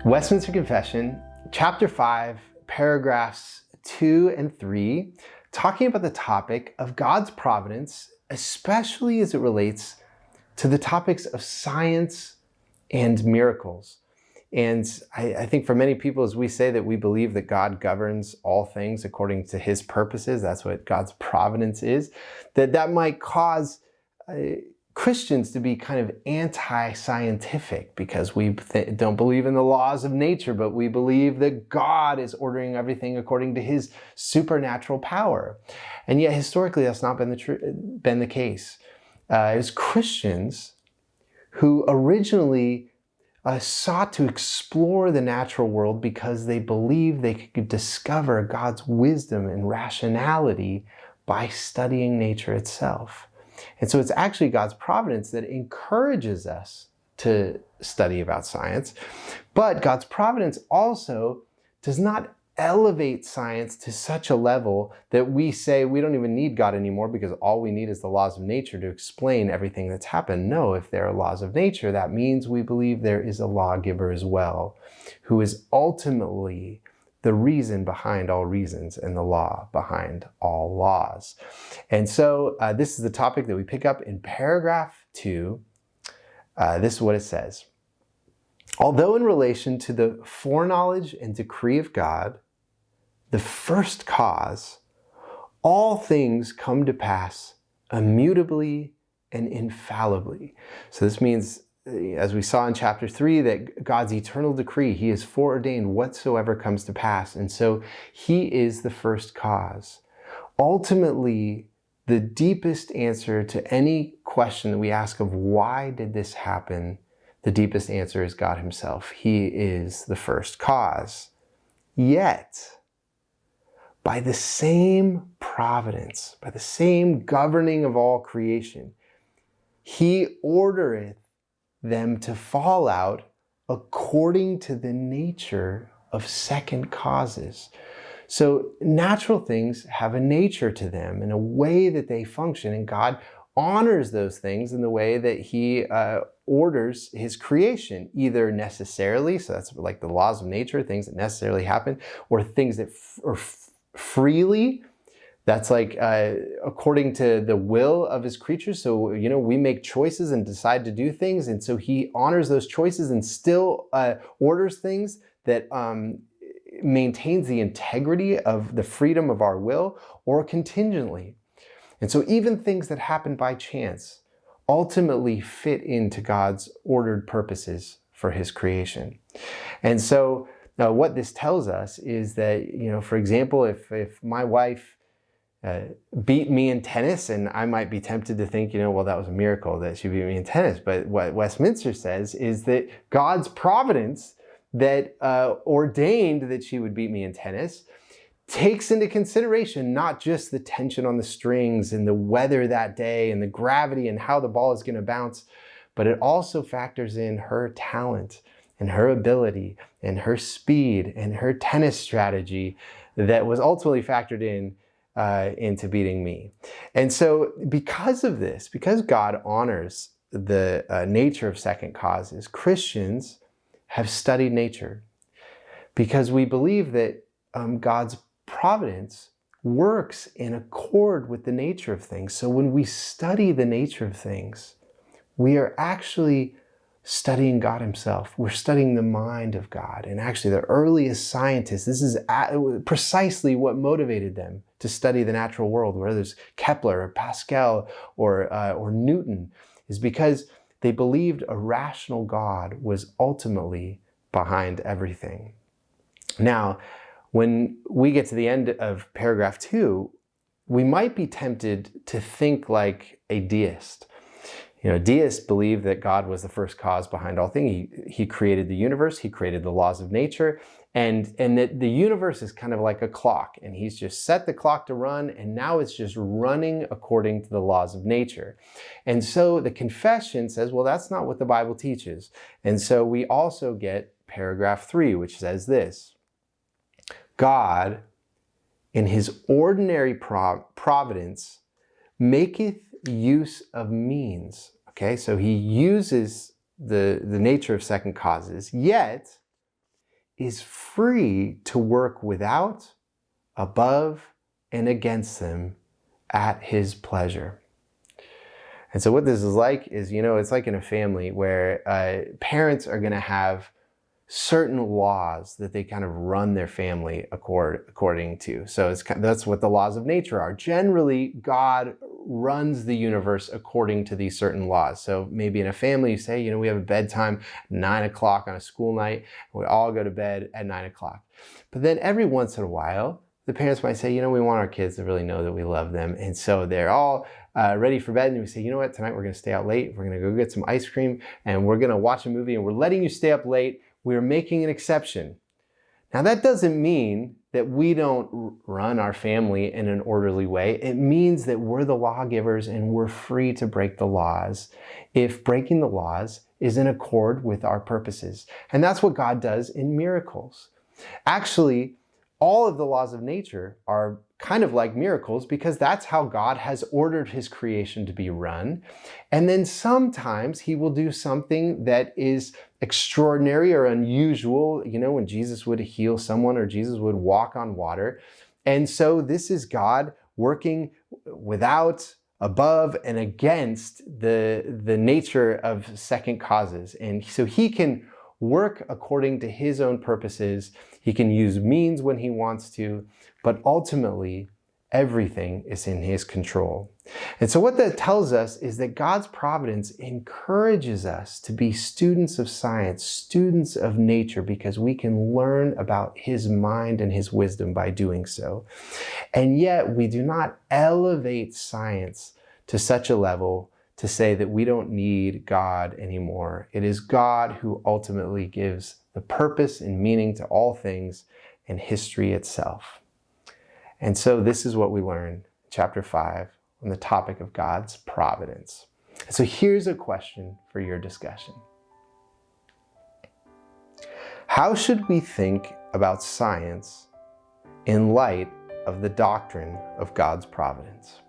Westminster Confession, chapter 5, paragraphs 2 and 3, talking about the topic of God's providence, especially as it relates to the topics of science and miracles. And I think for many people, as we say that we believe that God governs all things according to his purposes, that's what God's providence is, that might cause Christians to be kind of anti-scientific because we don't believe in the laws of nature, but we believe that God is ordering everything according to his supernatural power. And yet historically, that's not been the case. It was Christians who originally sought to explore the natural world because they believed they could discover God's wisdom and rationality by studying nature itself. And so it's actually God's providence that encourages us to study about science. But God's providence also does not elevate science to such a level that we say we don't even need God anymore because all we need is the laws of nature to explain everything that's happened. No, if there are laws of nature, that means we believe there is a lawgiver as well, who is ultimately the reason behind all reasons and the law behind all laws. And so this is the topic that we pick up in paragraph 2. This is what it says. Although in relation to the foreknowledge and decree of God, the first cause, all things come to pass immutably and infallibly. So this means, as we saw in chapter 3, that God's eternal decree, he has foreordained whatsoever comes to pass. And so he is the first cause. Ultimately, the deepest answer to any question that we ask of why did this happen, the deepest answer is God himself. He is the first cause. Yet, by the same providence, by the same governing of all creation, he ordereth them to fall out according to the nature of second causes. So natural things have a nature to them and a way that they function, and God honors those things in the way that he orders his creation, either necessarily, so that's like the laws of nature, things that necessarily happen, or things that are freely. That's like according to the will of his creatures. So, we make choices and decide to do things. And so he honors those choices and still orders things that maintains the integrity of the freedom of our will, or contingently. And so even things that happen by chance ultimately fit into God's ordered purposes for his creation. And so what this tells us is that, for example, if my wife beat me in tennis, and I might be tempted to think, well, that was a miracle that she beat me in tennis. But what Westminster says is that God's providence that ordained that she would beat me in tennis takes into consideration not just the tension on the strings and the weather that day and the gravity and how the ball is going to bounce, but it also factors in her talent and her ability and her speed and her tennis strategy that was ultimately factored in into beating me. And so because of this, because God honors the nature of second causes, Christians have studied nature because we believe that God's providence works in accord with the nature of things. So when we study the nature of things, we are actually studying God himself. We're studying the mind of God. And actually the earliest scientists, this is precisely what motivated them to study the natural world, whether it's Kepler or Pascal or Newton, is because they believed a rational God was ultimately behind everything. Now, when we get to the end of paragraph 2, we might be tempted to think like a deist. Deists believe that God was the first cause behind all things. He created the universe, he created the laws of nature, and that the universe is kind of like a clock, and he's just set the clock to run, and now it's just running according to the laws of nature. And so the confession says, well, that's not what the Bible teaches. And so we also get paragraph 3, which says this: God, in his ordinary providence, maketh use of means. Okay, so he uses the nature of second causes, yet is free to work without, above, and against them at his pleasure. And so what this is like is, it's like in a family where parents are going to have certain laws that they kind of run their family according to. So that's what the laws of nature are. Generally, God runs the universe according to these certain laws. So maybe in a family, you say, we have a bedtime 9 o'clock on a school night. We all go to bed at 9 o'clock. But then every once in a while, the parents might say, we want our kids to really know that we love them. And so they're all ready for bed. And we say, you know what, tonight we're going to stay out late. We're going to go get some ice cream and we're going to watch a movie and we're letting you stay up late. We're making an exception. Now that doesn't mean that we don't run our family in an orderly way. It means that we're the lawgivers and we're free to break the laws if breaking the laws is in accord with our purposes. And that's what God does in miracles. Actually, all of the laws of nature are kind of like miracles because that's how God has ordered his creation to be run. And then sometimes he will do something that is extraordinary or unusual, when Jesus would heal someone or Jesus would walk on water. And so this is God working without, above, and against the nature of second causes. And so he can work according to his own purposes. He can use means when he wants to, but ultimately, everything is in his control. And so what that tells us is that God's providence encourages us to be students of science, students of nature, because we can learn about his mind and his wisdom by doing so. And yet we do not elevate science to such a level to say that we don't need God anymore. It is God who ultimately gives the purpose and meaning to all things and history itself. And so this is what we learn in chapter 5 on the topic of God's providence. So here's a question for your discussion. How should we think about science in light of the doctrine of God's providence?